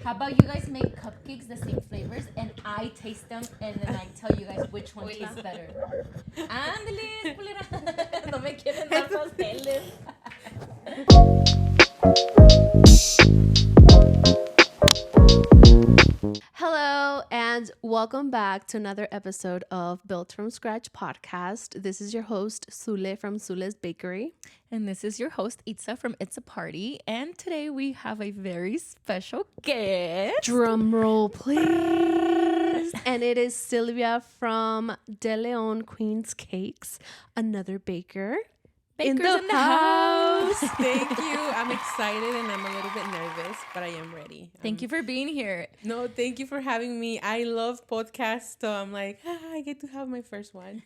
How about you guys make cupcakes the same flavors and I taste them and then I tell you guys which one tastes better? Ándale, culera. No me quieren dar pasteles. Hello, and welcome back to another episode of Built from Scratch podcast. This is your host, Sule from Sule's Bakery. And this is your host, Itza from Itza Party. And today we have a very special guest. Drum roll, please. And it is Silvia from Deleon Queens Cakes, another baker. Bakers in the house. Thank you. I'm excited and I'm a little bit nervous, but I am ready. Thank you for being here. No, thank you for having me. I love podcasts, so I'm like, I get to have my first one.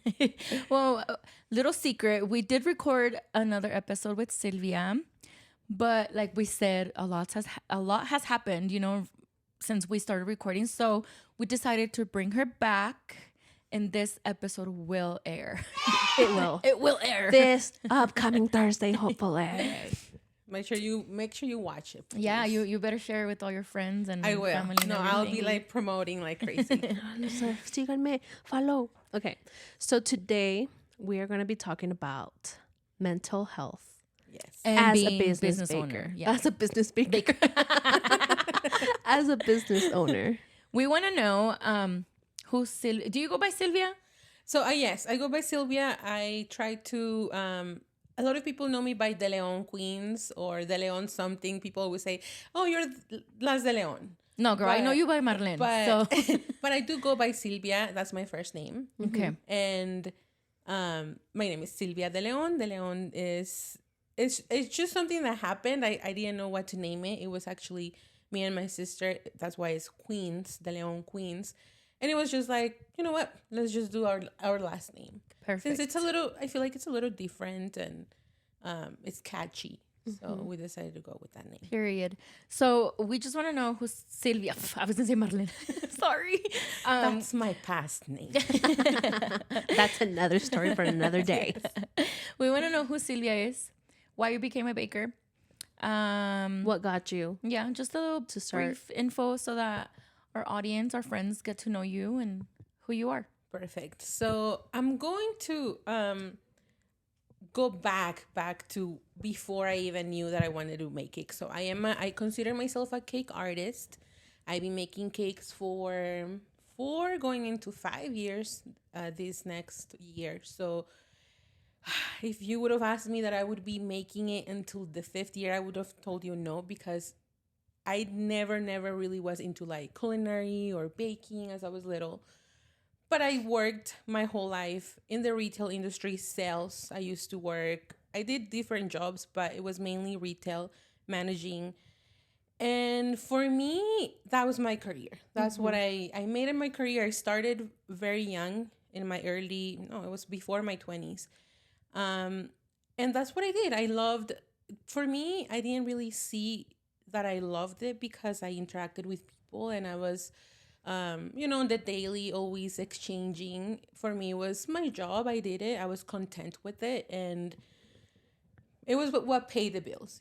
Well, little secret, we did record another episode with Silvia, but like we said, a lot has happened, since we started recording. So we decided to bring her back. And this episode will air. It will. It will air. This upcoming Thursday, hopefully. Make sure you watch it. Please. Yeah, you better share it with all your friends and I will. family. And I'll be everything. like promoting like crazy. Síganme, follow. Okay, so today we are going to be talking about mental health. Yes. And As being a business baker. owner. Yeah. As a business baker. As a business owner. We want to know who's Silvia. Do you go by Silvia? So yes, I go by Silvia. I try to. A lot of people know me by Deleon Queens or Deleon something. People always say, "Oh, you're Las Deleon." No, girl, I know you by Marlene. But So. but I do go by Silvia. That's my first name. Okay. And my name is Silvia De Leon. De Leon is it's just something that happened. I didn't know what to name it. It was actually me and my sister. That's why it's Queens, De Leon Queens. And it was just like, you know what? Let's just do our last name. Perfect. Since it's I feel like it's a little different and it's catchy. So we decided to go with that name. Period. So we just want to know who's Silvia. I was going to say Marlene. Sorry. That's my past name. That's another story for another day. We want to know who Silvia is, why you became a baker. What got you? Yeah, just a little To start. brief info so that our audience, our friends get to know you and who you are. Perfect. So I'm going to go back to before I even knew that I wanted to make cakes. So I consider myself a cake artist. I've been making cakes for 4 going into 5 years this next year. So if you would have asked me that I would be making it until the 5th year, I would have told you no, because I never really was into like culinary or baking as I was little. But I worked my whole life in the retail industry, sales. I used to work. I did different jobs, but it was mainly retail, managing. And for me, that was my career. That's what I made in my career. I started very young it was before my 20s. And that's what I did. For me, I didn't really see that I loved it because I interacted with people and I was, the daily always exchanging. For me, it was my job. I did it. I was content with it. And it was what paid the bills.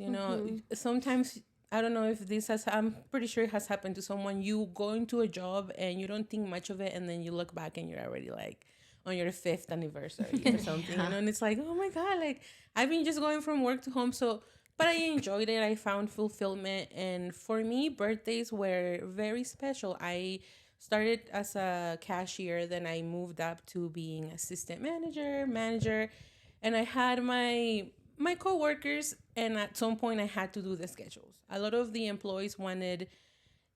Sometimes, I don't know if I'm pretty sure it has happened to someone. You go into a job and you don't think much of it. And then you look back and you're already like on your 5th anniversary or something, and it's like, oh my God, like I've been just going from work to home. So, but I enjoyed it. I found fulfillment. And for me, birthdays were very special. I started as a cashier. Then I moved up to being assistant manager. And I had my coworkers. And at some point, I had to do the schedules. A lot of the employees wanted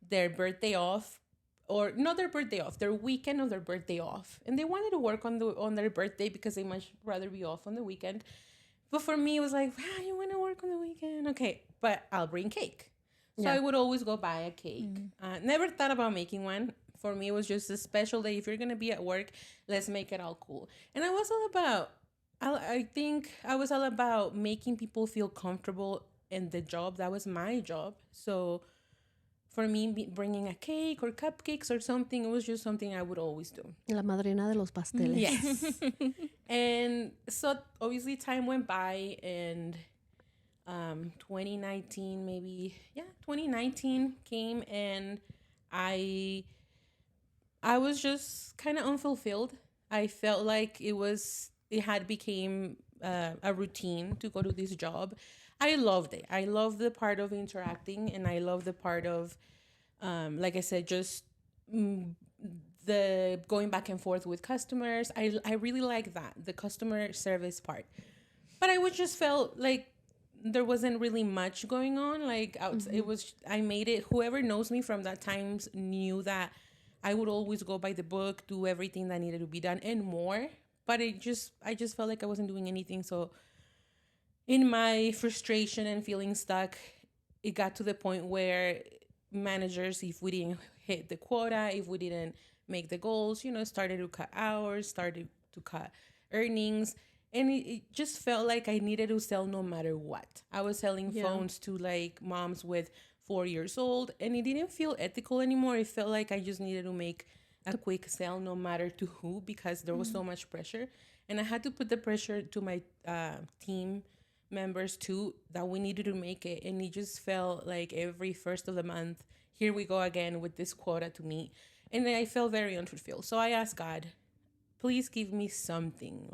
their birthday off. Or not their birthday off, their weekend of their birthday off. And they wanted to work on their birthday because they much rather be off on the weekend. But for me, it was like, you want to work on the weekend? Okay, but I'll bring cake. So I would always go buy a cake. Never thought about making one. For me, it was just a special day. If you're going to be at work, let's make it all cool. And I was all about, I think I was all about making people feel comfortable in the job. That was my job. So for me, bringing a cake or cupcakes or something, it was just something I would always do. La madrina de los pasteles. Yes. And so obviously time went by and 2019 maybe. Yeah, 2019 came, and I I was just kind of unfulfilled. I felt like it had became a routine to go to this job. I loved it. I love the part of interacting, and I love the part of, like I said, just mm, the going back and forth with customers. I really like that, the customer service part. But I would just felt like there wasn't really much going on. Like it was, I made it. Whoever knows me from that times knew that I would always go by the book, do everything that needed to be done and more. But I just felt like I wasn't doing anything. So in my frustration and feeling stuck, it got to the point where managers, if we didn't hit the quota, if we didn't make the goals, started to cut hours, started to cut earnings. And it just felt like I needed to sell no matter what. I was selling phones to like moms with 4 years old, and it didn't feel ethical anymore. It felt like I just needed to make a quick sale no matter to who, because there was so much pressure. And I had to put the pressure to my team members too, that we needed to make it. And it just felt like every first of the month, here we go again with this quota to meet. And I felt very unfulfilled. So I asked God, please give me something.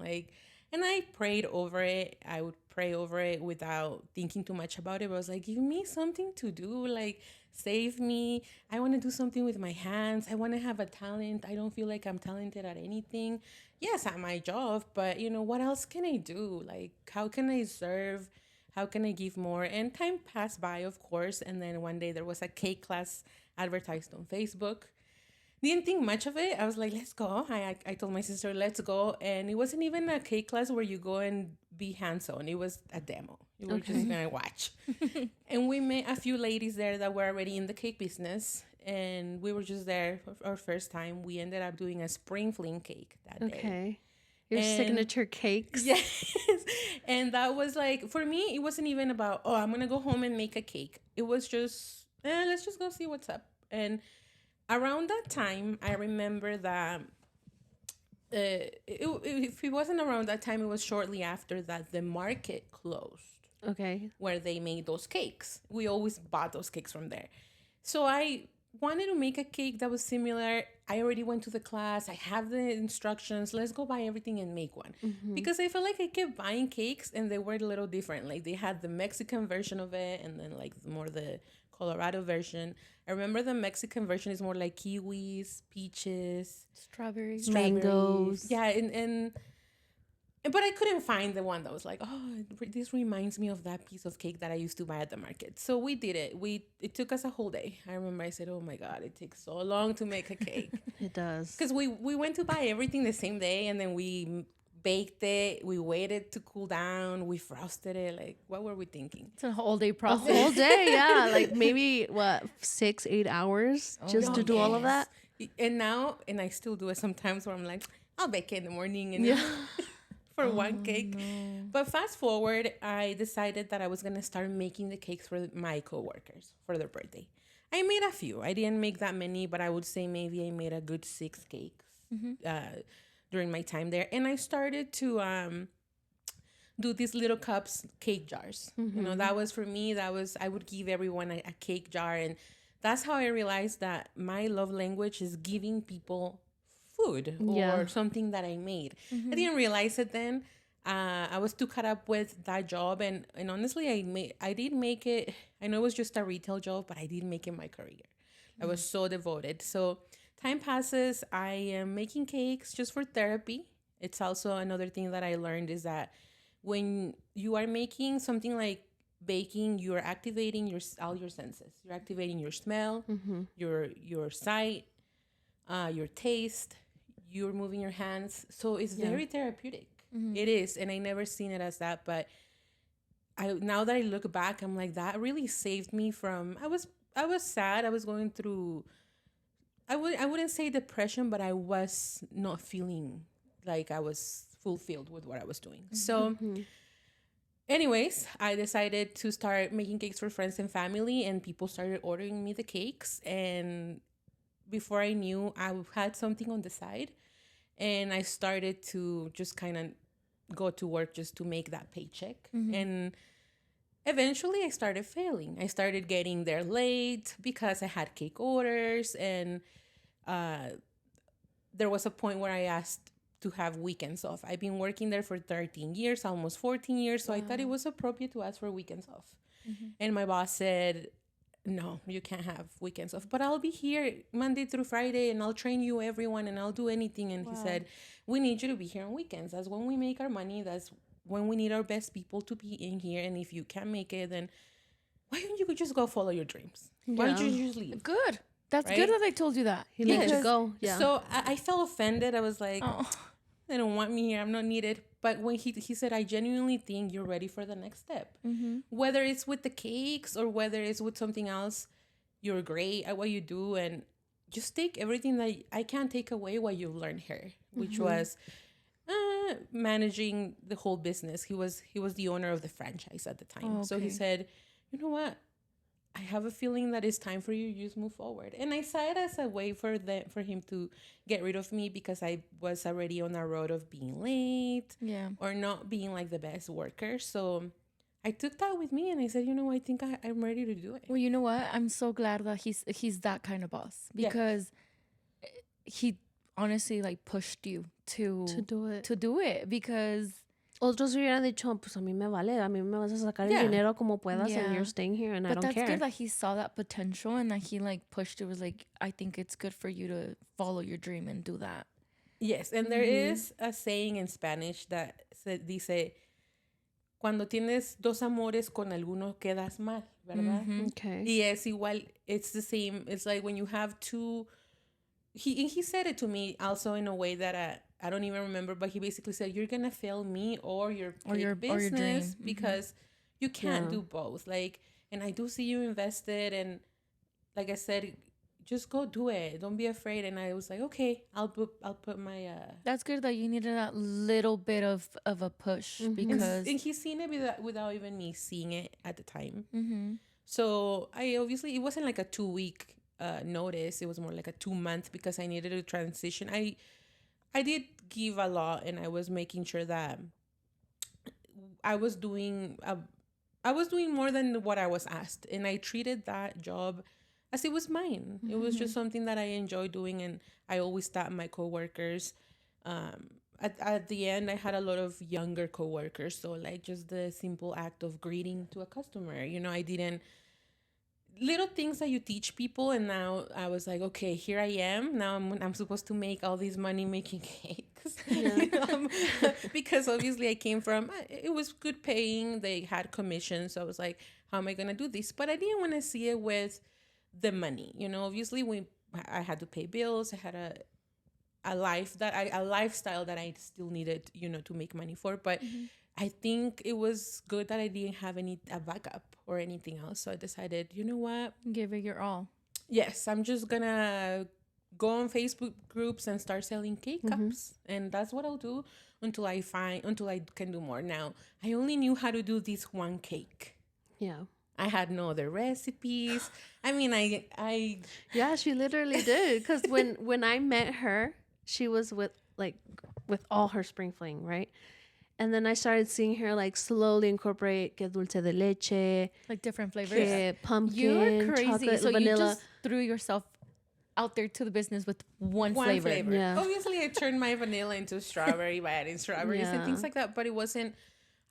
And I prayed over it. I would pray over it without thinking too much about it. But I was like, give me something to do. Like, save me. I want to do something with my hands. I want to have a talent. I don't feel like I'm talented at anything. Yes, at my job, but what else can I do? Like, how can I serve? How can I give more? And time passed by, of course. And then one day there was a cake class advertised on Facebook. Didn't think much of it. I was like, let's go. I told my sister, let's go. And it wasn't even a cake class where you go and be hands-on. It was a demo. You were just going to watch. And we met a few ladies there that were already in the cake business. And we were just there for our first time. We ended up doing a spring fling cake that day. Okay. Your signature cakes. Yes. And that was like, for me, it wasn't even about, oh, I'm going to go home and make a cake. It was just, let's just go see what's up. And around that time, I remember that if it wasn't around that time, it was shortly after that the market closed. Okay. Where they made those cakes. We always bought those cakes from there. So I wanted to make a cake that was similar. I already went to the class. I have the instructions. Let's go buy everything and make one. Because I felt like I kept buying cakes and they were a little different. Like they had the Mexican version of it and then like more the Colorado version. I remember the Mexican version is more like kiwis, peaches, strawberries, mangoes. Yeah, but I couldn't find the one that was like, oh, this reminds me of that piece of cake that I used to buy at the market. So we did it. It took us a whole day. I remember I said, oh my God, it takes so long to make a cake. It does. Because we went to buy everything the same day and then we baked it. We waited to cool down. We frosted it. Like, what were we thinking? It's a whole day process. A whole day, yeah. Like maybe, 6-8 hours just to do all of that? And I still do it sometimes where I'm like, I'll bake it in the morning and for one cake. No. But fast forward, I decided that I was going to start making the cakes for my coworkers for their birthday. I made a few. I didn't make that many, but I would say maybe I made a good 6 cakes during my time there. And I started to do these little cups, cake jars. That was for me, I would give everyone a cake jar. And that's how I realized that my love language is giving people food or something that I made. I didn't realize it then. I was too caught up with that job, and honestly, I did make it. I know it was just a retail job, but I did make it my career. I was so devoted. So time passes. I am making cakes just for therapy. It's also another thing that I learned is that when you are making something like baking, you are activating all your senses. You're activating your smell, your sight, your taste. You're moving your hands. So it's very therapeutic. It is. And I never seen it as that. But now that I look back, I'm like, that really saved me from, I was sad. I was going through, I wouldn't say depression, but I was not feeling like I was fulfilled with what I was doing. So anyways, I decided to start making cakes for friends and family, and people started ordering me the cakes. And before I knew, I had something on the side, and I started to just kind of go to work just to make that paycheck. And eventually I started failing. I started getting there late because I had cake orders, and there was a point where I asked to have weekends off. I've been working there for 13 years, almost 14 years, so I thought it was appropriate to ask for weekends off. And my boss said, no, you can't have weekends off, but I'll be here Monday through Friday, and I'll train you everyone, and I'll do anything. And he said, we need you to be here on weekends. That's when we make our money. That's when we need our best people to be in here. And if you can't make it, then why don't you just go follow your dreams? Why don't you just leave? Good. That's Right? good that they told you that. He let you go. Yeah. So I felt offended. I was like, they don't want me here. I'm not needed. But when he said, I genuinely think you're ready for the next step. Whether it's with the cakes or whether it's with something else, you're great at what you do. And just take everything that I can't take away what you've learned here, which was managing the whole business. He was the owner of the franchise at the time. So he said, you know what? I have a feeling that it's time for you to just move forward. And I saw it as a way for him to get rid of me because I was already on a road of being late or not being like the best worker. So I took that with me and I said, you know, I think I'm ready to do it. Well, you know what? I'm so glad that he's that kind of boss because he honestly like pushed you to do it because Otros hubieran dicho, pues a mí me vale, a mí me vas a sacar el dinero como puedas, and you're staying here, and I don't care. But that's good that he saw that potential and that he like pushed it. Was like, I think it's good for you to follow your dream and do that. Yes, and there is a saying in Spanish that dice, cuando tienes dos amores con alguno quedas mal, ¿verdad? Okay. Y es igual, it's the same. It's like when you have two. He said it to me also in a way that I don't even remember, but he basically said, you're going to fail me or your business because you can't do both. Like, and I do see you invested. And like I said, just go do it. Don't be afraid. And I was like, okay, I'll put my... That's good that you needed that little bit of a push because... And he's seen it without even me seeing it at the time. So it wasn't like a 2-week notice. It was more like a 2-month because I needed to transition. I did give a lot, and I was making sure that I was doing more than what I was asked, and I treated that job as it was mine. It was just something that I enjoy doing, and I always taught my coworkers. At the end, I had a lot of younger coworkers, so like just the simple act of greeting to a customer, I didn't. Little things that you teach people, and now I was like, okay, here I am. Now I'm supposed to make all this money making cakes, because obviously I came from. It was good paying. They had commissions, so I was like, how am I gonna do this? But I didn't want to see it with the money. Obviously I had to pay bills. I had a lifestyle that I still needed, to make money for, but. I think it was good that I didn't have a backup or anything else. So I decided, you know what? Give it your all. Yes, I'm just going to go on Facebook groups and start selling cake cups. And that's what I'll do until I can do more. Now, I only knew how to do this one cake. Yeah. I had no other recipes. I mean, I Yeah, she literally did. Because when I met her, she was with all her spring fling, right? And then I started seeing her like slowly incorporate que dulce de leche, like different flavors, que pumpkin, you're crazy. chocolate, So vanilla. you just threw yourself out there to the business with one flavor. Yeah. Obviously, I turned my vanilla into strawberry by adding strawberries and things like that. But it wasn't.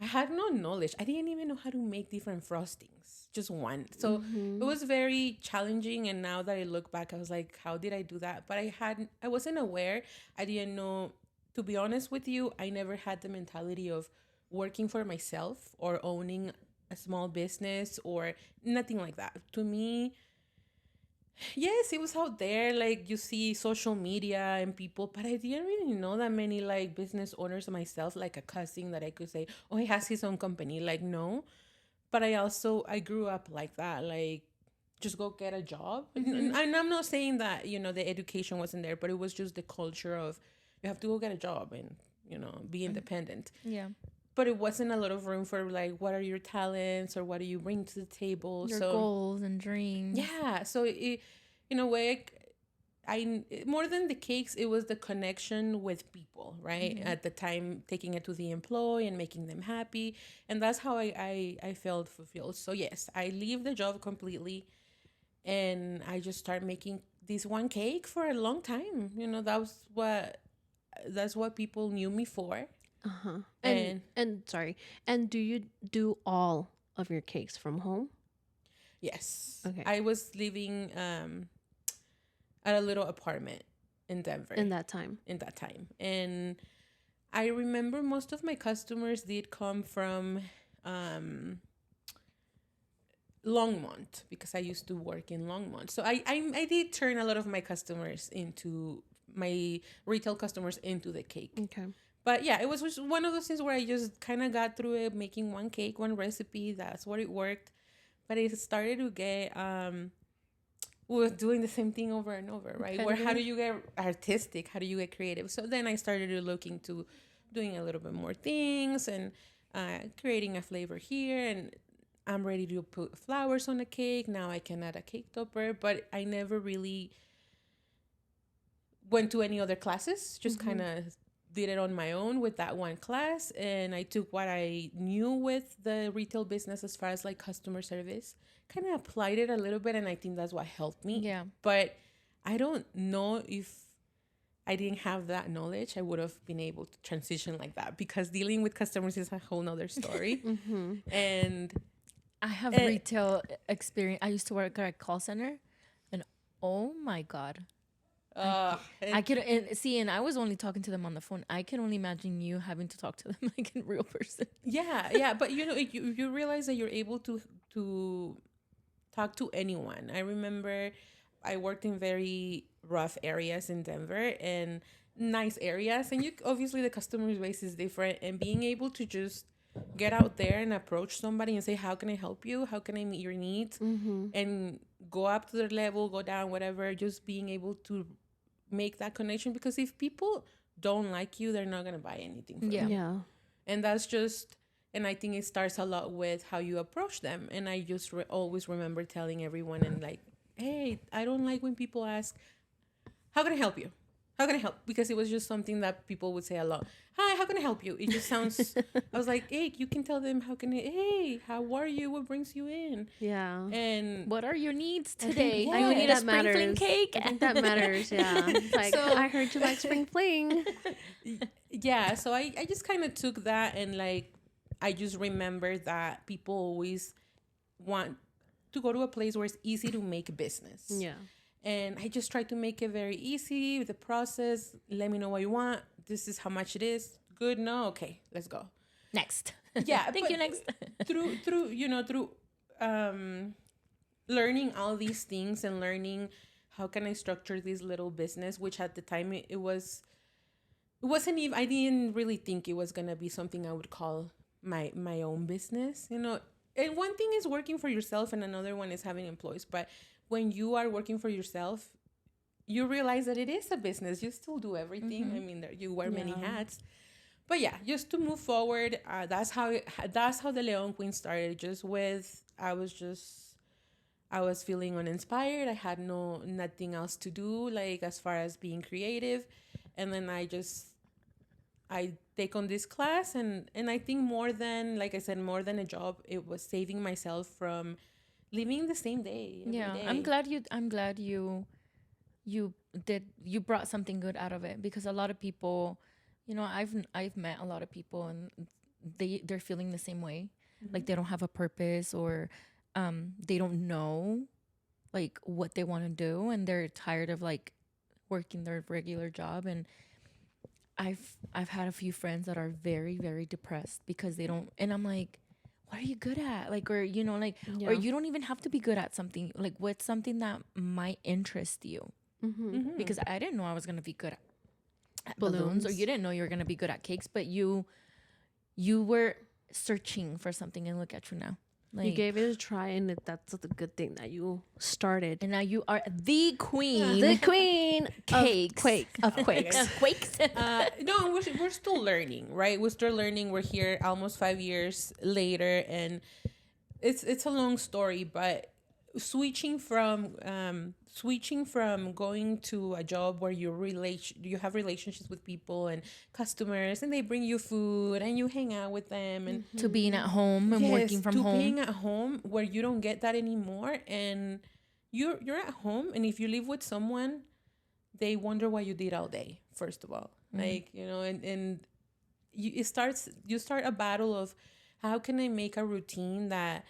I had no knowledge. I didn't even know how to make different frostings. Just one. So it was very challenging. And now that I look back, I was like, how did I do that? But I wasn't aware. I didn't know. To be honest with you, I never had the mentality of working for myself or owning a small business or nothing like that. To me, yes, it was out there. Like you see social media and people, but I didn't really know that many like business owners myself, like a cousin that I could say, oh, he has his own company. Like, no. But I grew up like that. Like, just go get a job. And I'm not saying that, the education wasn't there, but it was just the culture of, you have to go get a job and, be independent. Yeah. But it wasn't a lot of room for like, what are your talents or what do you bring to the table? Your goals and dreams. Yeah. So in a way, more than the cakes, it was the connection with people, right? At the time, taking it to the employee and making them happy. And that's how I felt fulfilled. So yes, I leave the job completely and I just start making this one cake for a long time. That's what people knew me for. Uh-huh. And sorry. And do you do all of your cakes from home? Yes. Okay. I was living at a little apartment in Denver. In that time. And I remember most of my customers did come from Longmont, because I used to work in Longmont. So I did turn a lot of my customers into my retail customers into the cake. Okay. But yeah, it was just one of those things where I just kind of got through it, making one cake, one recipe. That's what it worked. But it started to get with doing the same thing over and over, right? Okay. Where how do you get artistic? How do you get creative? So then I started to look into doing a little bit more things and creating a flavor here. And I'm ready to put flowers on a cake. Now I can add a cake topper, but I never really went to any other classes. Just kind of did it on my own with that one class. And I took what I knew with the retail business as far as like customer service, kind of applied it a little bit. And I think that's what helped me. Yeah. But I don't know if I didn't have that knowledge, I would have been able to transition like that, because dealing with customers is a whole nother story. And I have retail experience. I used to work at a call center, and oh my God. I could and I was only talking to them on the phone. I can only imagine you having to talk to them like in real person. Yeah, but you realize that you're able to talk to anyone. I remember I worked in very rough areas in Denver and nice areas, and obviously the customer base is different, and being able to just get out there and approach somebody and say, how can I help you? How can I meet your needs? And go up to their level, go down, whatever, just being able to make that connection, because if people don't like you, they're not going to buy anything from you. Yeah. And that's just, and I think it starts a lot with how you approach them. And I just always remember telling everyone, and like, hey, I don't like when people ask, how can I help you? How can I help? Because it was just something that people would say a lot. Hi, how can I help you? It just sounds, I was like, hey, you can tell them, hey, how are you? What brings you in? Yeah. And What are your needs today? I You think need a that spring fling matters. cake? I think that matters, yeah. It's like, So- I heard you like spring fling. yeah, so I just kind of took that, and like, I just remember that people always want to go to a place where it's easy to make business. Yeah. And I just try to make it very easy with the process. Let me know what you want. This is how much it is. Good? No? Okay, let's go. Next. Yeah. Thank you. Next. through learning all these things and learning how can I structure this little business, which at the time it wasn't even, I didn't really think it was gonna be something I would call my own business, And one thing is working for yourself, and another one is having employees. But when you are working for yourself, you realize that it is a business. You still do everything. I mean, you wear many hats. But yeah, just to move forward, that's how the Deleon Queen started. Just with, I was feeling uninspired. I had nothing else to do, like as far as being creative. And then I take on this class, and I think more than, like I said, more than a job, it was saving myself from living the same day. Every day. I'm glad you brought something good out of it, because a lot of people, I've met a lot of people, and they're feeling the same way. Like they don't have a purpose, or they don't know like what they want to do, and they're tired of like working their regular job. And I've had a few friends that are very, very depressed because they don't, and I'm like, what are you good at? Like, or, or you don't even have to be good at something. Like, what's something that might interest you? Because I didn't know I was going to be good at balloons, or you didn't know you were going to be good at cakes, but you were searching for something, and look at you now. Like, You gave it a try, and that's the good thing that you started. and now you are the queen. The queen Cakes. of quakes. Quakes. No, we're still learning, right? We're still learning. We're here almost 5 years later, and it's a long story, but switching from going to a job where you have relationships with people and customers, and they bring you food and you hang out with them, and To being at home and working from home. being at home where you don't get that anymore, and you're at home, and if you live with someone, they wonder what you did all day, first of all. Like, and you start a battle of how can I make a routine that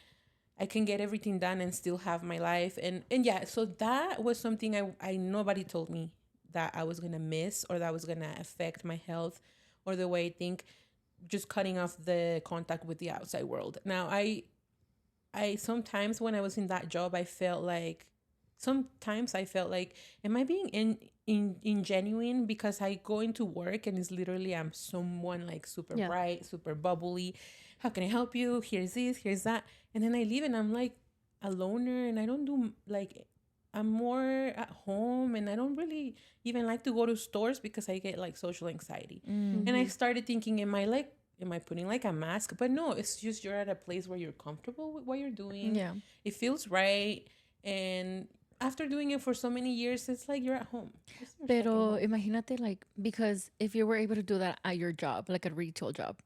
I can get everything done and still have my life. And yeah, so that was something I nobody told me that I was going to miss, or that was going to affect my health or the way I think, just cutting off the contact with the outside world. Now, I sometimes when I was in that job, I felt like, am I being ingenuine? Because I go into work and it's literally, I'm someone like super bright, super bubbly. How can I help you? Here's this, here's that. And then I leave and I'm like a loner, and I don't do like, I'm more at home, and I don't really even like to go to stores because I get like social anxiety. And I started thinking, am I putting like a mask? But no, it's just you're at a place where you're comfortable with what you're doing. Yeah. It feels right. And after doing it for so many years, it's like you're at home. Pero imagínate, like, because if you were able to do that at your job, like a retail job,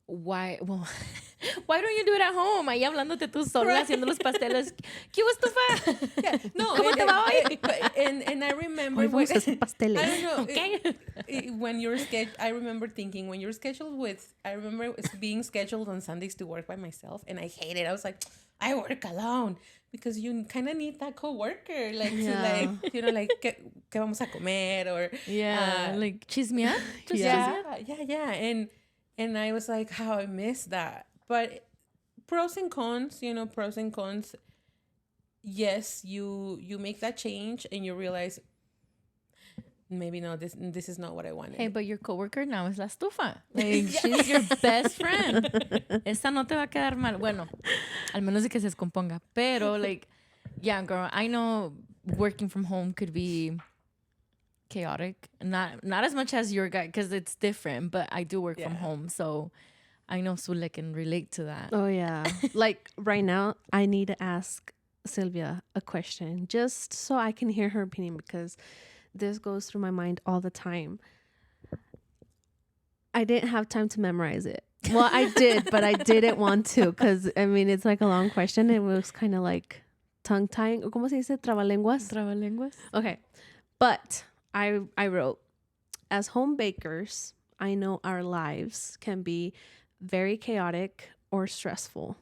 why don't you do it at home? Ahí hablándote tú sola, haciendo los pasteles. ¿Qué hubo, estufa? Yeah, no, ¿Cómo te va hoy? and I remember Hoy vamos a hacer pasteles. I don't know. Okay. When you're I remember thinking, when you're scheduled I remember being scheduled on Sundays to work by myself, and I hate it. I was like, I work alone, because you kind of need that coworker, like to like, like ¿qué vamos a comer? Or like chismea. Yeah. And I was like, how I miss that. But pros and cons. Yes, you make that change and you realize, maybe no, this is not what I wanted. Hey, but your coworker now is la estufa. Like, she's your best friend. Esa no te va a quedar mal. Bueno, al menos de que se descomponga. Pero, like, yeah, girl, I know working from home could be chaotic. Not as much as your guy, because it's different, but I do work from home, so I know Sule can relate to that. Oh, yeah. Like, right now, I need to ask Silvia a question, just so I can hear her opinion, because this goes through my mind all the time. I didn't have time to memorize it. Well, I did, but I didn't want to, because, I mean, it's like a long question. It was kind of like tongue-tying. ¿Cómo se dice? Trabalenguas? Trabalenguas. Okay. But I wrote, as home bakers, I know our lives can be very chaotic or stressful.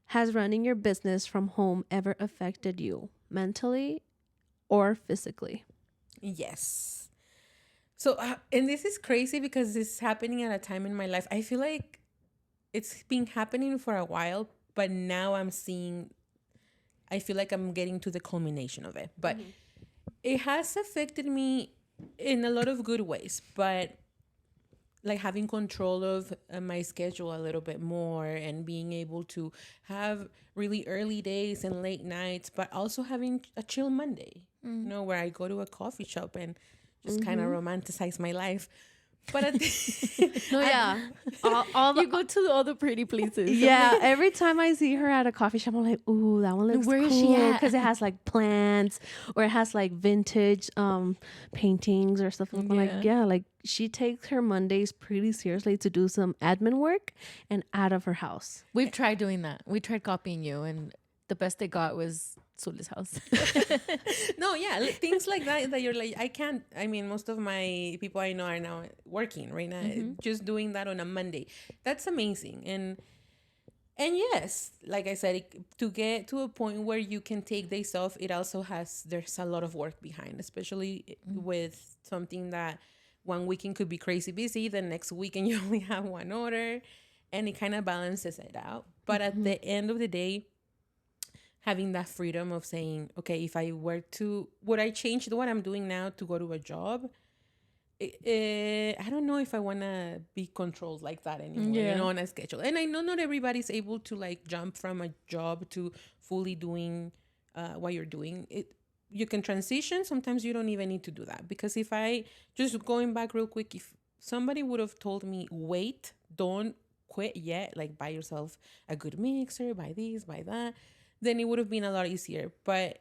Has running your business from home ever affected you mentally or physically? Yes. So, and this is crazy because this is happening at a time in my life. I feel like it's been happening for a while, but now I feel like I'm getting to the culmination of it. But it has affected me in a lot of good ways, but like having control of my schedule a little bit more, and being able to have really early days and late nights, but also having a chill Monday, where I go to a coffee shop and just kind of romanticize my life. But at all the, You go to all the pretty places. yeah, every time I see her at a coffee shop, I'm like, ooh, that one looks Where cool. is she at? Because it has like plants, or it has like vintage paintings or stuff. I'm like, yeah, like she takes her Mondays pretty seriously to do some admin work and out of her house. We've tried doing that. We tried copying you, and the best they got was Sule's house. No, yeah, things like that you're like, I can't. I mean, most of my people I know are now working right now. Just doing that on a Monday, that's amazing. And yes, like I said, to get to a point where you can take days off, there's a lot of work behind, especially with something that one weekend could be crazy busy, the next weekend you only have one order, and it kind of balances it out. But at the end of the day, having that freedom of saying, okay, if I would I change what I'm doing now to go to a job? I don't know if I want to be controlled like that anymore, on a schedule. And I know not everybody's able to like jump from a job to fully doing what you're doing. You can transition. Sometimes you don't even need to do that. Because just going back real quick, if somebody would have told me, wait, don't quit yet, like buy yourself a good mixer, buy this, buy that, then it would have been a lot easier. But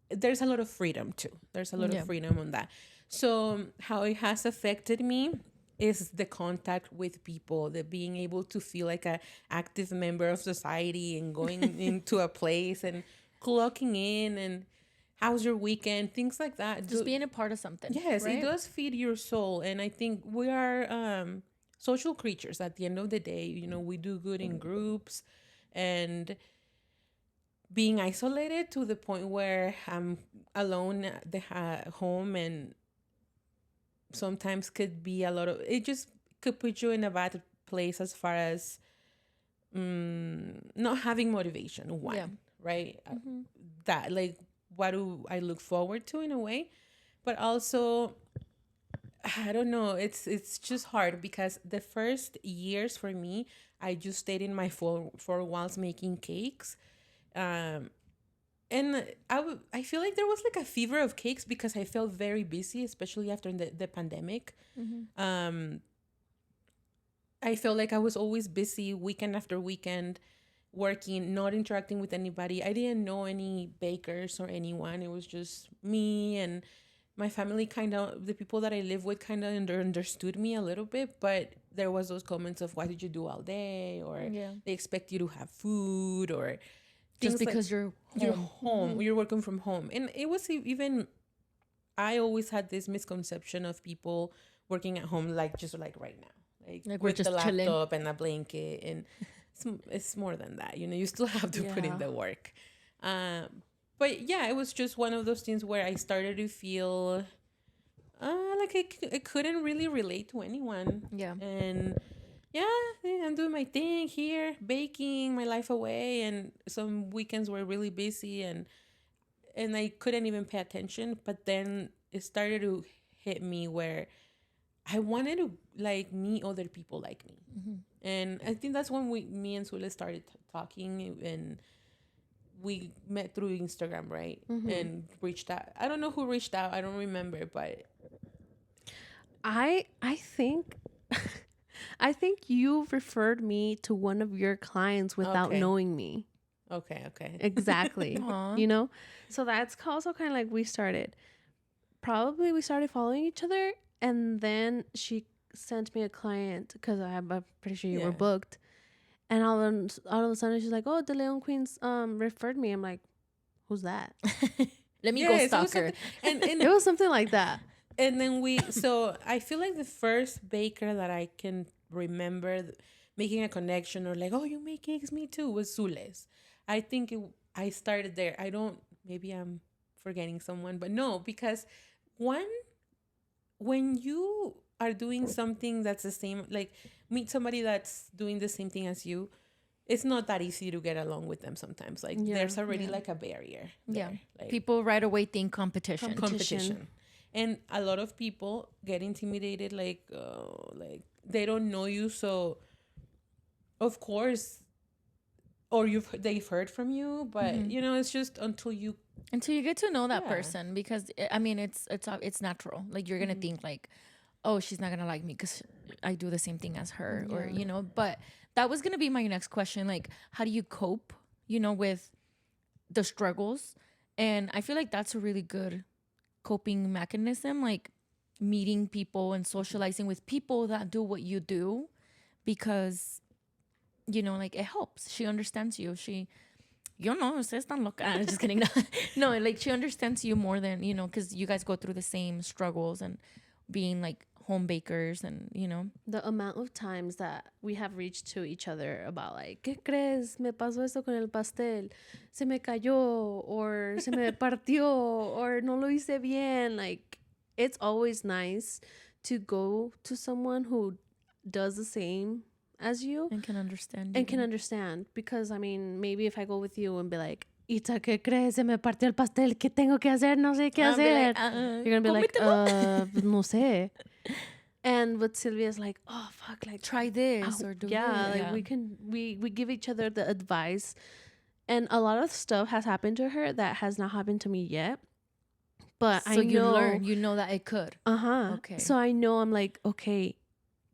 there's a lot of freedom too. There's a lot of freedom on that. So how it has affected me is the contact with people, the being able to feel like a active member of society and going into a place and clocking in and how's your weekend, things like that. Just being a part of something. Yes, right? it does feed your soul. And I think we are social creatures at the end of the day. You know, we do good in groups, and being isolated to the point where I'm alone at the home, and sometimes could be a lot of, it just could put you in a bad place as far as not having motivation, right? That, like, what do I look forward to in a way? But also, I don't know, it's just hard because the first years for me, I just stayed in my four walls making cakes. And I feel like there was like a fever of cakes because I felt very busy, especially after the pandemic. I felt like I was always busy weekend after weekend, working, not interacting with anybody. I didn't know any bakers or anyone. It was just me and my family. Kind of, the people that I live with kind of understood me a little bit, but there was those comments of, what did you do all day? Or they expect you to have food, or just because like, you're home, you're working from home. And it was even, I always had this misconception of people working at home, like just like right now, like with the laptop chilling. And a blanket, and it's more than that, you know. You still have to put in the work. But yeah, it was just one of those things where I started to feel like I couldn't really relate to anyone. And I'm doing my thing here, baking my life away, and some weekends were really busy, and I couldn't even pay attention. But then it started to hit me where I wanted to like meet other people like me. And I think that's when me and Sule started talking, and we met through Instagram, right? And reached out. I don't know who reached out. I don't remember, but I think I think you referred me to one of your clients without knowing me. Okay. Exactly. You know? So that's also kind of like we started following each other, and then she sent me a client because I'm pretty sure you were booked. And all of a sudden she's like, "Oh, Deleon Queens referred me." I'm like, "Who's that?" Let me go stalk her. And it was something like that. And then so I feel like the first baker that I can remember making a connection, or like, "Oh, you make cakes, me too," was Sule's. I think I started there. Maybe I'm forgetting someone, but no, because when you are doing something that's the same, like meet somebody that's doing the same thing as you, it's not that easy to get along with them sometimes. Like there's already like a barrier there. Like, people right away think competition. And a lot of people get intimidated, like they don't know you, so of course, or they've heard from you, but you know, it's just until you get to know that person, because I mean, it's natural. Like you're gonna think like, oh, she's not gonna like me because I do the same thing as her, or you know. But that was gonna be my next question. Like, how do you cope, you know, with the struggles? And I feel like that's a really good coping mechanism, like meeting people and socializing with people that do what you do, because you know, like it helps. She understands you. You know, ustedes están loca. I'm just kidding. No, like she understands you more than, you know, because you guys go through the same struggles and being like home bakers, and you know, the amount of times that we have reached to each other about like, ¿qué crees? Me pasó esto con el pastel. Se me cayó, or se me partió, or no lo hice bien. Like, it's always nice to go to someone who does the same as you and can understand because I mean, maybe if I go with you and be like, Itza, ¿qué crees? Se me partió el pastel. ¿Qué tengo que hacer? No sé qué hacer. You're gonna be like, no sé. And with Silvia's like, oh fuck, like try this or do that. Like we give each other the advice, and a lot of stuff has happened to her that has not happened to me yet. But so you know that it could. Okay. So I know, I'm like, okay,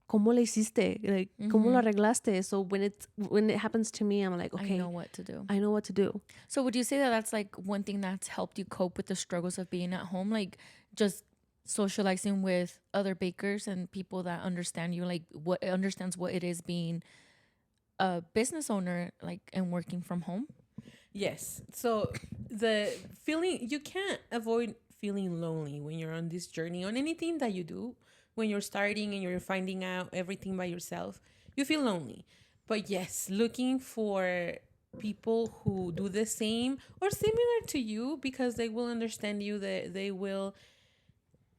¿cómo le hiciste? Like, ¿cómo lo arreglaste? So when it happens to me, I'm like, okay, I know what to do. I know what to do. So would you say that that's like one thing that's helped you cope with the struggles of being at home? Like just socializing with other bakers and people that understand you, like what understands what it is being a business owner, like, and working from home? Yes. So the feeling, you can't avoid feeling lonely when you're on this journey on anything that you do. When you're starting and you're finding out everything by yourself, you feel lonely. But yes, looking for people who do the same or similar to you, because they will understand you, that they will,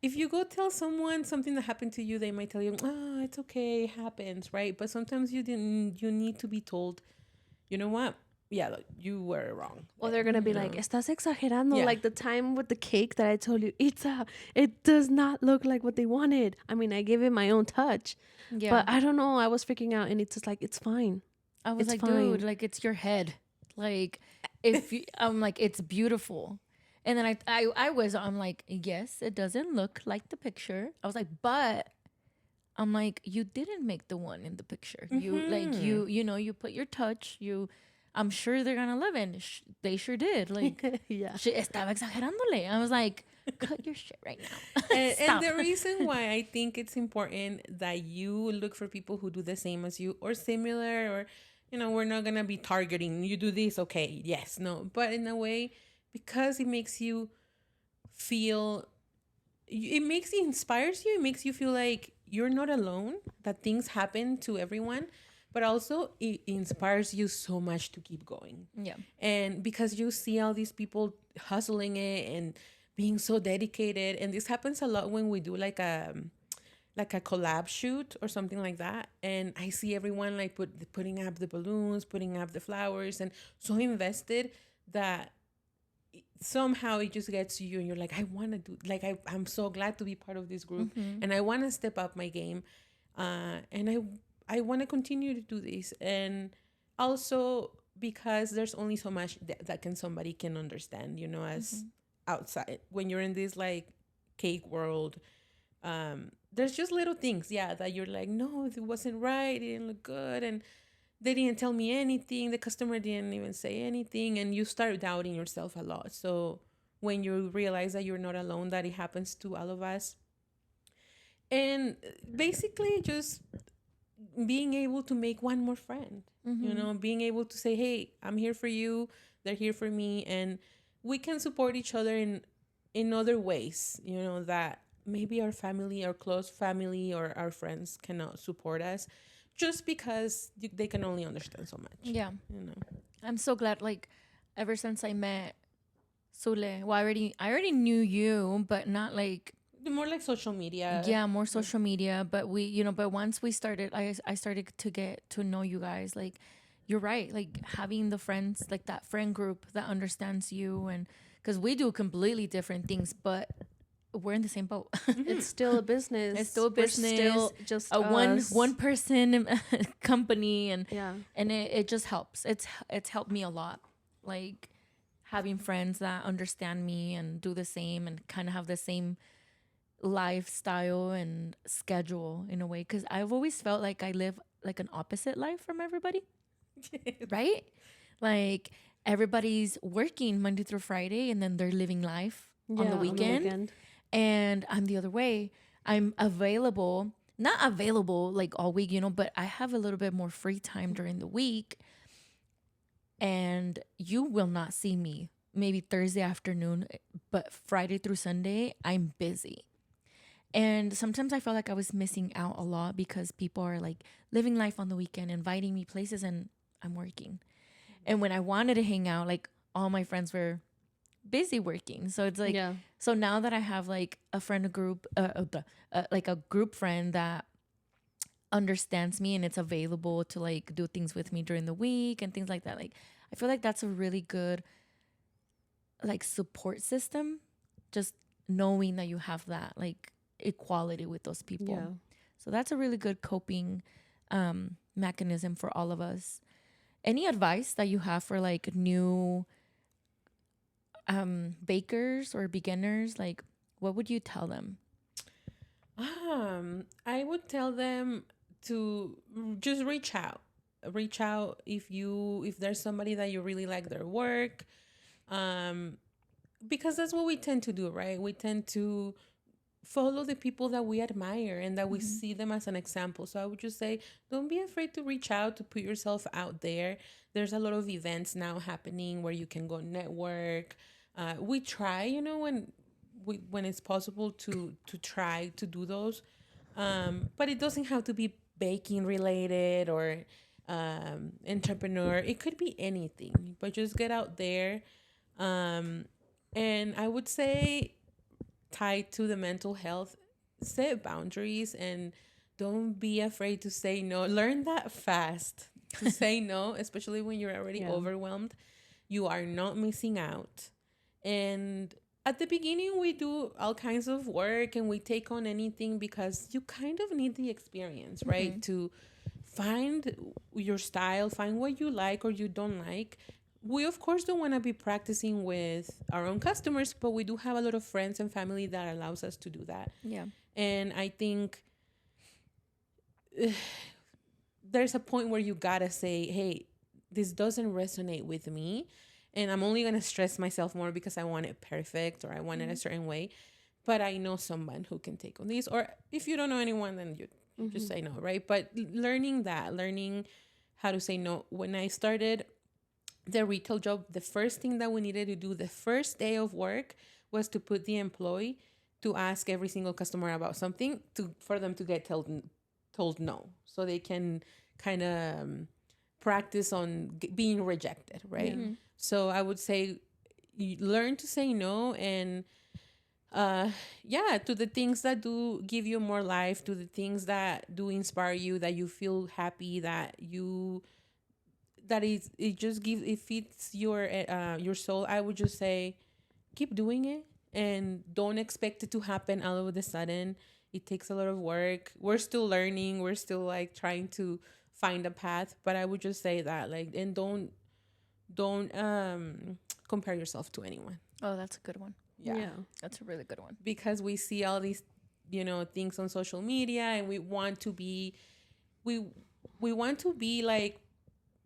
if you go tell someone something that happened to you, they might tell you, oh, it's okay, it happens, right? But sometimes you need to be told, you know what? Yeah, like, you were wrong. Or they're going to be No. like, estás exagerando. Yeah. Like the time with the cake that I told you, Itza, it does not look like what they wanted. I mean, I gave it my own touch. Yeah. But I don't know. I was freaking out and it's just like, it's fine. I was it's like, fine. dude, like it's your head. Like if you, I'm like, it's beautiful. And then I'm like, yes, it doesn't look like the picture. I was like, but I'm like, you didn't make the one in the picture. You like you know, you put your touch. I'm sure they're gonna love it. And they sure did. Like, Yeah. she estaba exagerándole. I was like, cut your shit right now. And the reason why I think it's important that you look for people who do the same as you or similar, or, you know, we're not going to be targeting, you do this, okay, yes, no. But in a way, because it makes you feel, it inspires you. It makes you feel like you're not alone, that things happen to everyone. But also it inspires you so much to keep going. Yeah. And because you see all these people hustling it and being so dedicated. And this happens a lot when we do like a collab shoot or something like that. And I see everyone like putting up the balloons, putting up the flowers, and so invested that somehow it just gets to you and you're like, I want to do, like, I'm so glad to be part of this group, and I want to step up my game. And I want to continue to do this. And also because there's only so much that somebody can understand, you know, as outside. When you're in this like cake world, there's just little things, that you're like, no, it wasn't right, it didn't look good, and they didn't tell me anything, the customer didn't even say anything, and you start doubting yourself a lot. So when you realize that you're not alone, that it happens to all of us, and basically just being able to make one more friend, you know, being able to say, hey, I'm here for you, they're here for me, and we can support each other in other ways, you know, that maybe our family, our close family, or our friends cannot support us, just because they can only understand so much. Yeah. You know, I'm so glad, like, ever since I met Sule, well, I already knew you, but not like, more like social media. yeah, more social media. But we, you know, but once we started, I started to get to know you guys. Like, you're right. Like having the friends, like that friend group that understands you, and because we do completely different things, but we're in the same boat. It's still a business. It's still a business. We're still just a us. one person company, and Yeah. and it just helps. It's helped me a lot. Like having friends that understand me and do the same and kind of have the same lifestyle and schedule in a way, because I've always felt like I live like an opposite life from everybody. Right? Like everybody's working Monday through Friday and then they're living life on the weekend. And I'm the other way. I'm available, not available like all week, you know, but I have a little bit more free time during the week. And you will not see me maybe Thursday afternoon, but Friday through Sunday, I'm busy. And sometimes I felt like I was missing out a lot because people are like living life on the weekend, inviting me places, and I'm working. And when I wanted to hang out, like all my friends were busy working. So it's like, so now that I have like a friend, like a group friend that understands me and it's available to like do things with me during the week and things like that. Like, I feel like that's a really good like support system. Just knowing that you have that like equality with those people. Yeah. So that's a really good coping mechanism for all of us. Any advice that you have for like new bakers or beginners? Like, what would you tell them? I would tell them to just reach out if there's somebody that you really like their work, because that's what we tend to do, right? We tend to follow the people that we admire and that we see them as an example. So I would just say, don't be afraid to reach out, to put yourself out there. There's a lot of events now happening where you can go network. We try, when it's possible to try to do those, but it doesn't have to be baking related or entrepreneur. It could be anything, but just get out there. And I would say, tied to the mental health, set boundaries and don't be afraid to say no. Learn that fast, to say no, especially when you're already overwhelmed. You are not missing out. And at the beginning, we do all kinds of work and we take on anything because you kind of need the experience, right? To find your style, find what you like or you don't like. We, of course, don't want to be practicing with our own customers, but we do have a lot of friends and family that allows us to do that. Yeah. And I think there's a point where you got to say, hey, this doesn't resonate with me. And I'm only going to stress myself more because I want it perfect or I want it a certain way. But I know someone who can take on these. Or if you don't know anyone, then you just say no, right? But learning how to say no. When I started the retail job, the first thing that we needed to do the first day of work was to put the employee to ask every single customer about something for them to get told no, so they can kind of practice on being rejected, right? So I would say you learn to say no, and to the things that do give you more life, to the things that do inspire you, that you feel happy, it feeds your soul. I would just say keep doing it and don't expect it to happen all of a sudden. It takes a lot of work. We're still learning. We're still like trying to find a path, but I would just say that, like, and don't compare yourself to anyone. Oh, that's a good one. Yeah. That's a really good one. Because we see all these, things on social media and we want to be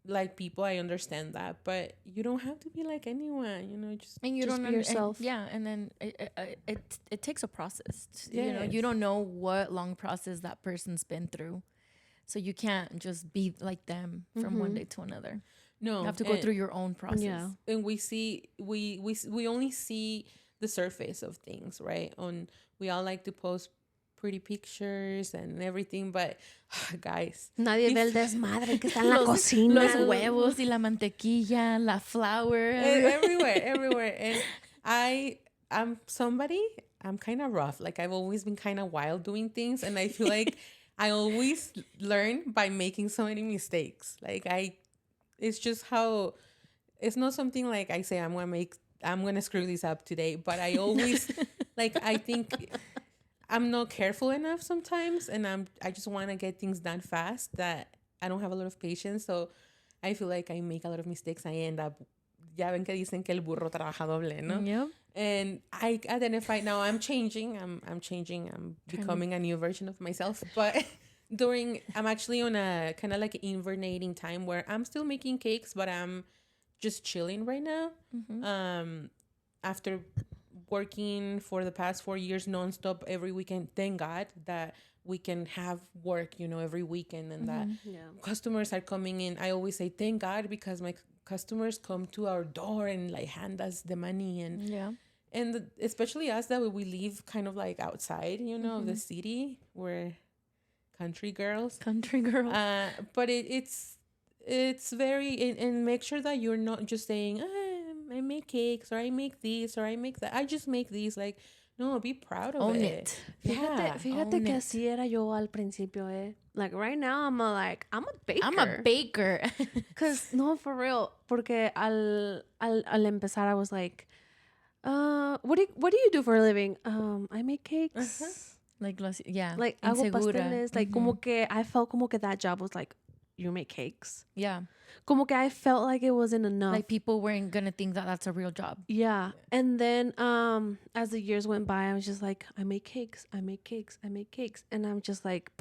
like people. I understand that, but you don't have to be like anyone, just and you just don't be yourself. and then it takes a process. Yes. You don't know what long process that person's been through, so you can't just be like them from one day to another. No, You have to go through your own process. Yeah. And we only see the surface of things, right? We all like to post pretty pictures and everything, but guys, Nadie ve el desmadre que está en la cocina. Los huevos y la mantequilla, la flour. everywhere. And I'm kind of rough. Like, I've always been kind of wild doing things, and I feel like I always learn by making so many mistakes. Like, it's just how, it's not something like I say I'm gonna screw this up today, but I always I think I'm not careful enough sometimes, and I just want to get things done fast, that I don't have a lot of patience. So I feel like I make a lot of mistakes. I end up, ya ven que dicen que el burro trabaja doble, ¿no? Yep. And I identify now. I'm changing. I'm changing. I'm becoming a new version of myself. But I'm actually on a kind of like invernating time where I'm still making cakes, but I'm just chilling right now. After working for the past 4 years nonstop every weekend, thank God that we can have work, every weekend, and that customers are coming in. I always say thank God, because my customers come to our door and like hand us the money, and especially us that we live kind of like outside, of the city. We're country girls. But it's very, and make sure that you're not just saying, I make cakes, or I make this, or I make that. I just make these. Like, no, be proud of it. Fíjate que así era yo al principio, Like, right now, I'm a baker. Because, no, for real. Porque al empezar, I was like, what do you do for a living? I make cakes. Like hago pasteles. Like, como que I felt como que that job was like, you make cakes. Yeah. Como que I felt like it wasn't enough. Like, people weren't gonna think that that's a real job. Yeah. And then as the years went by, I was just like, I make cakes. And I'm just like,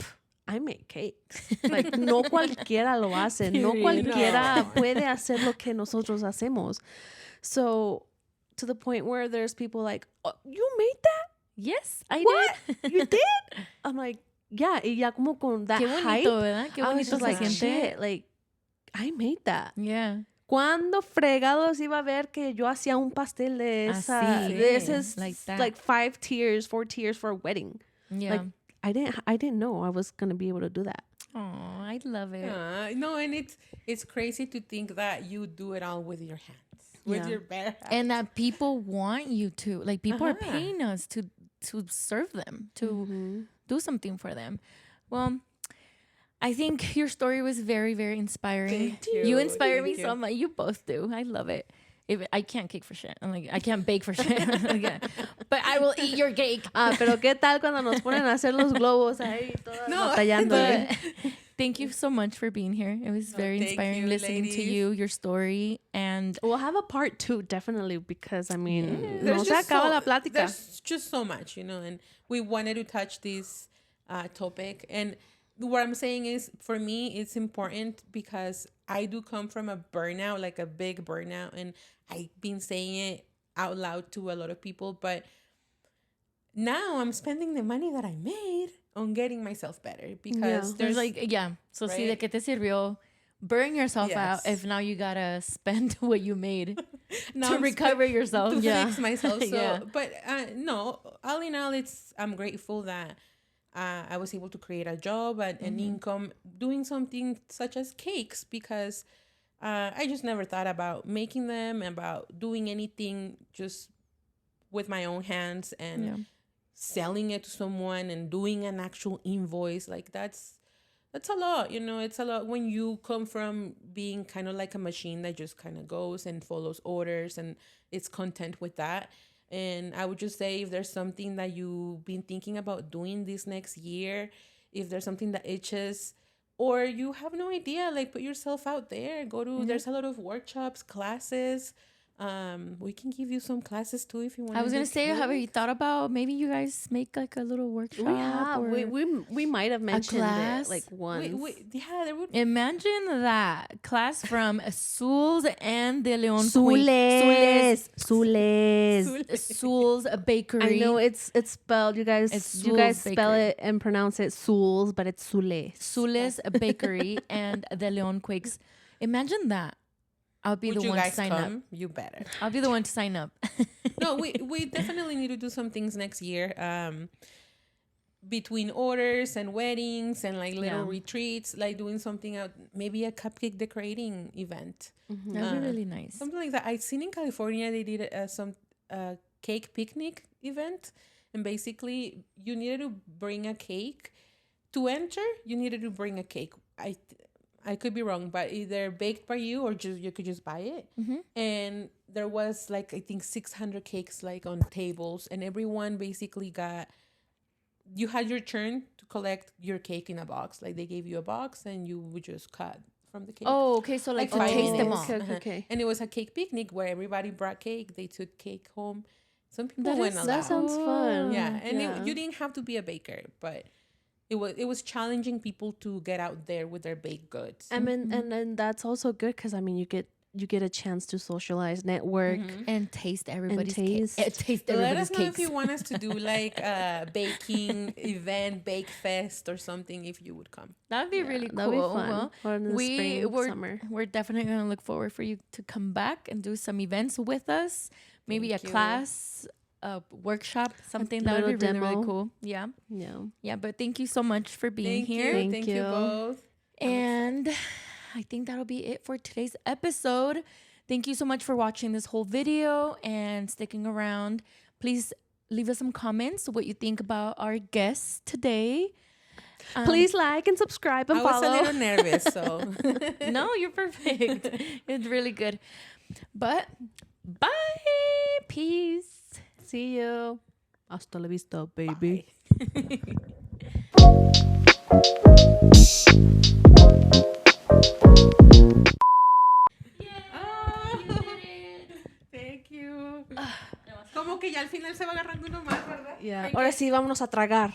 I make cakes. Like, no cualquiera lo hace. No Period. cualquiera No. puede hacer lo que nosotros hacemos. So, to the point where there's people like, oh, you made that? Yes, I What? did. You did? I'm like, yeah. Y ya como con that Qué hype, bonito, ¿verdad? Qué I was bonito just se like, siente. shit, like, I made that. Yeah. ¿Cuándo fregados iba a ver que yo hacía un pastel de esa, Así, de esos, like that. like 5 tiers, 4 tiers for a wedding? Yeah. Like, I didn't know I was gonna be able to do that. Oh, I love it. No, and it's crazy to think that you do it all with your hands, with Yeah. your bare hands. And that people want you to. Like, people are Uh-huh. paying us to serve them, to Mm-hmm. do something for them. Well, I think your story was very, very inspiring. Thank you. inspire me Thank so you. much. You both do. I love it. I can't cake for shit. I'm like, I can't bake for shit. Yeah. But I will eat your cake. Pero ¿qué tal cuando nos ponen a hacer los globos ahí todas No, batallando? But thank you so much for being here. It was very thank inspiring you, listening to ladies. you, your story, and We'll have a part 2 definitely because, I mean, There's no se just acaba so- la plática. There's just so much, and we wanted to touch this topic. And what I'm saying is, for me, it's important because I do come from a burnout, like a big burnout, and I've been saying it out loud to a lot of people, but now I'm spending the money that I made on getting myself better because Yeah. there's there's like, yeah. So see, de right? que te sirvió? Burn yourself out Yes. if now you gotta spend what you made now to I'm recover yourself. to Yeah. fix myself. So, Yeah. but no, all in all, I'm grateful that I was able to create a job and an income doing something such as cakes because I just never thought about making them, about doing anything just with my own hands and Yeah. selling it to someone and doing an actual invoice. Like that's a lot, it's a lot when you come from being kind of like a machine that just kind of goes and follows orders and it's content with that. And I would just say if there's something that you've been thinking about doing this next year, if there's something that itches or you have no idea, like put yourself out there, go to, there's a lot of workshops, classes. We can give you some classes too if you want. I was gonna say, have you thought about maybe you guys make like a little workshop? We have. Or We might have mentioned class? it like once. Yeah, there would imagine that class from Sule's and Deleon Sules. Sule's Bakery. I know it's spelled. You guys It's spell Bakery. it and pronounce it Sules, but it's Sule. Sule's Bakery and Deleon Queens. Imagine that. I'll be would the you one to guys sign come? up. You better. I'll be the one to sign up. No, we definitely need to do some things next year. Between orders and weddings and like little Yeah. retreats, like doing something out, maybe a cupcake decorating event, That'd be really nice. something like that. I've seen in California they did some cake picnic event, and basically you needed to bring a cake to enter. You needed to bring a cake. I could be wrong, but either baked by you or just you could just buy it. And there was like I think 600 cakes like on tables, and everyone basically got. You had your turn to collect your cake in a box. Like they gave you a box, and you would just cut from the cake. Oh, okay. So like, Like to 5 taste them minutes. all. Okay. And it was a cake picnic where everybody brought cake. They took cake home. Some people That went is- a That lot. sounds fun. Yeah, and Yeah. you didn't have to be a baker, but it was challenging people to get out there with their baked goods. I mean, and that's also good because I mean, you get a chance to socialize, network. And taste everybody's taste. cake. Taste Let everybody's us know cakes. if you want us to do like a baking event, bake fest or something. If you would come. That'd be really cool. That'd be fun. Well, Or in the spring, summer. we're definitely gonna look forward for you to come back and do some events with us. Maybe Thank a you. class, a workshop, something that would be little really, really demo. cool. Yeah. Yeah. Yeah. But thank you so much for being Thank here. you. Thank Thank you you. both. And I think that'll be it for today's episode. Thank you so much for watching this whole video and sticking around. Please leave us some comments what you think about our guests today. Please like and subscribe and I was follow. a little nervous, so No, you're perfect. It's really good. But bye. Peace. See you. Hasta la vista, baby. Thank you. Como que ya al final se va agarrando uno más, ¿verdad? Yeah. Ahora sí, vámonos a tragar.